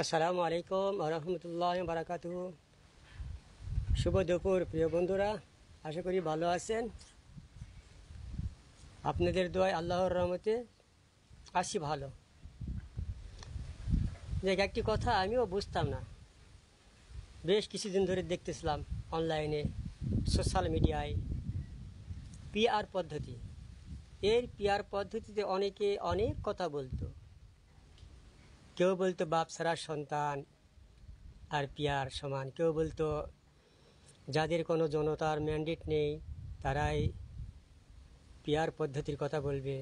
আসসালামু আলাইকুম রহমতুল্লাহ বারাকাতুহু। শুভ দুপুর প্রিয় বন্ধুরা, আশা করি ভালো আছেন। আপনাদের দোয়ায় আল্লাহর রহমতে আছি ভালো। যে একটি কথা আমিও বুঝতাম না, বেশ কিছুদিন ধরে দেখতেছিলাম অনলাইনে, সোশ্যাল মিডিয়ায় পিআর পদ্ধতি। এর পিআর পদ্ধতিতে অনেকে অনেক কথা বলতো। কেউ বলতো বাপ ছাড়া সন্তান আর পিআর সমান, কেউ বলতো যাদের কোনো জনতার ম্যান্ডেট নেই তারাই পিআর পদ্ধতির কথা বলবে।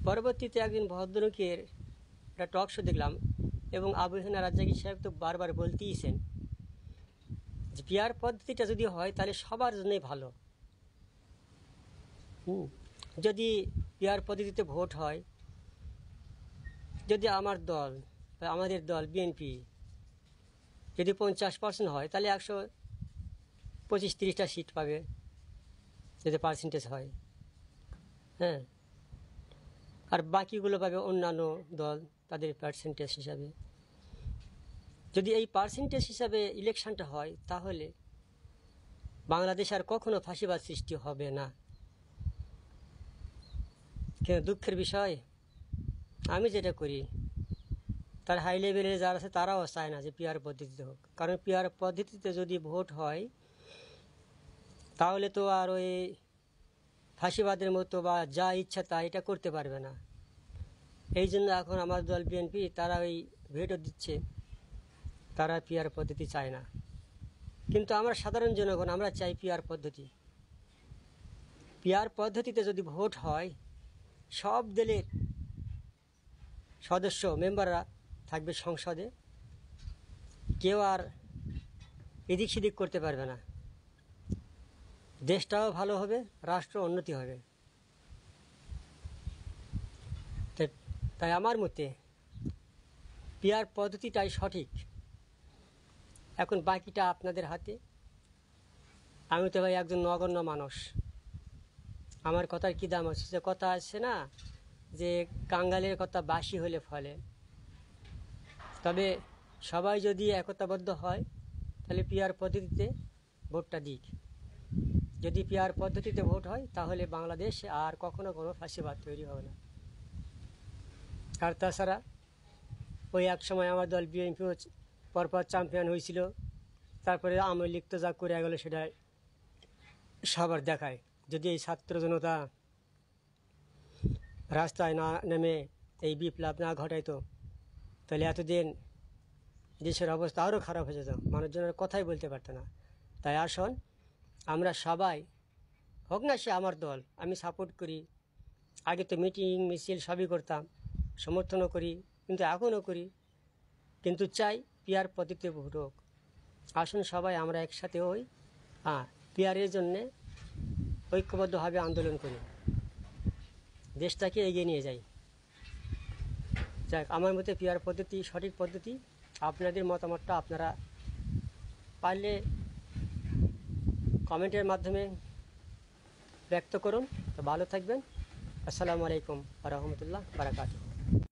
পরবর্তীতে একদিন ভদ্রলোকের একটা টক শো দেখলাম, এবং আবু হেনা রাজ্জাকী সাহেব তো বারবার বলতেইছেন যে পিআর পদ্ধতিটা যদি হয় তাহলে সবার জন্যই ভালো। যদি পিআর পদ্ধতিতে ভোট হয়, যদি আমার দল বা আমাদের দল বিএনপি যদি 50% হয়, তাহলে 125-30টা সিট পাবে যদি পার্সেন্টেজ হয়। হ্যাঁ, আর বাকিগুলো পাবে অন্যান্য দল তাদের পার্সেন্টেজ হিসাবে। যদি এই পার্সেন্টেজ হিসাবে ইলেকশনটা হয়, তাহলে বাংলাদেশ আর কখনো ফাঁসিবাদ সৃষ্টি হবে না। কিন্তু দুঃখের বিষয়, আমি যেটা করি, তার হাই লেভেলে যারা আছে তারাও চায় না যে পিআর পদ্ধতিতে হোক। কারণ পিআর পদ্ধতিতে যদি ভোট হয়, তাহলে তো আর ওই ফাঁসিবাদের মতো বা যা ইচ্ছা তা এটা করতে পারবে না। এই জন্য এখন আমার দল বিএনপি তারা ওই ভেটো দিচ্ছে, তারা পিআর পদ্ধতি চায় না। কিন্তু আমরা সাধারণ জনগণ, আমরা চাই পিআর পদ্ধতি। পিআর পদ্ধতিতে যদি ভোট হয়, সব দলের সদস্য মেম্বাররা থাকবে সংসদে, কেউ আর এদিক সেদিক করতে পারবে না। দেশটাও ভালো হবে, রাষ্ট্র উন্নতি হবে। তাই আমার মতে পিআর পদ্ধতিটাই সঠিক। এখন বাকিটা আপনাদের হাতে। আমি তো ভাই একজন নগণ্য মানুষ, আমার কথার কী দাম আছে? যে কথা আছে না, যে কাঙ্গালের কথা বাসি হলে ফলে। তবে সবাই যদি একতাবদ্ধ হয়, তাহলে পিআর পদ্ধতিতে ভোটটা দিক। যদি পিআর পদ্ধতিতে ভোট হয়, তাহলে বাংলাদেশ আর কখনো কোনো ফাঁসিবাদ তৈরি হবে না। আর তাছাড়া ওই এক সময় আমার দল বিএনপিও পরপর চ্যাম্পিয়ন হয়েছিল, তারপরে আওয়ামী লীগ তো যা করে গেলো সেটা সবার দেখায়। যদি এই ছাত্র জনতা রাস্তায় না নেমে এই বিপ্লব না ঘটাইতো, তাহলে এতদিন দেশের অবস্থা আরও খারাপ হয়ে যেত, মানুষজনের কথাই বলতে পারতো না। তাই আসুন আমরা সবাই, হোক না সে আমার দল, আমি সাপোর্ট করি। আগে তো মিটিং মিছিল সবই করতাম, সমর্থনও করি, কিন্তু এখনও করি, কিন্তু চাই পিআর পদ্ধতিতে ভোট হোক। আসুন সবাই আমরা একসাথে হই, পিআরের জন্যে ঐক্যবদ্ধভাবে আন্দোলন করি, দেশটাকে এগিয়ে নিয়ে যাই। যাক, আমার মতে পিআর পদ্ধতি সঠিক পদ্ধতি। আপনাদের মতামতটা আপনারা পারলে কমেন্টের মাধ্যমে ব্যক্ত করুন। তো ভালো থাকবেন। আসসালামু আলাইকুম ওয়া রাহমাতুল্লাহি ওয়া বারাকাতুহু।